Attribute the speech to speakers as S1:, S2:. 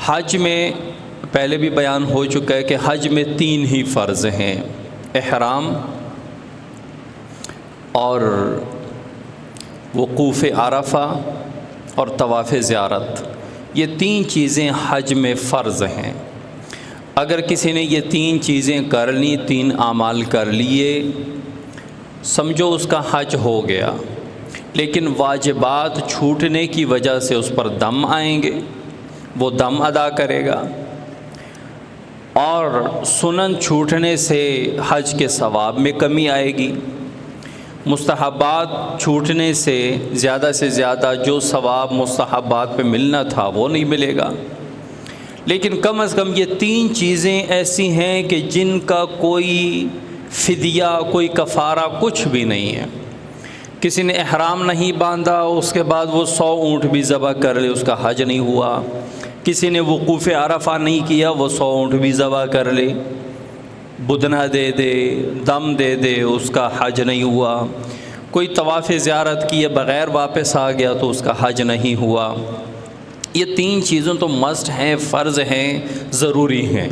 S1: حج میں پہلے بھی بیان ہو چکا ہے کہ حج میں 3 ہی فرض ہیں، احرام اور وقوف عرفہ اور طواف زیارت، یہ 3 چیزیں حج میں فرض ہیں۔ اگر کسی نے یہ 3 چیزیں کر لیں، 3 اعمال کر لیے، سمجھو اس کا حج ہو گیا۔ لیکن واجبات چھوٹنے کی وجہ سے اس پر دم آئیں گے، وہ دم ادا کرے گا، اور سنن چھوٹنے سے حج کے ثواب میں کمی آئے گی، مستحبات چھوٹنے سے زیادہ جو ثواب مستحبات پہ ملنا تھا وہ نہیں ملے گا۔ لیکن کم از کم یہ 3 چیزیں ایسی ہیں کہ جن کا کوئی فدیہ، کوئی کفارہ کچھ بھی نہیں ہے۔ کسی نے احرام نہیں باندھا، اس کے بعد وہ 100 اونٹ بھی ذبح کر لے، اس کا حج نہیں ہوا۔ کسی نے وقوف عرفہ نہیں کیا، وہ 100 اونٹ بھی ذبح کر لے، بدنہ دے دے، دم دے دے، اس کا حج نہیں ہوا۔ کوئی طواف زیارت کیے بغیر واپس آ گیا تو اس کا حج نہیں ہوا۔ یہ 3 چیزوں تو مسٹ ہیں، فرض ہیں، ضروری ہیں۔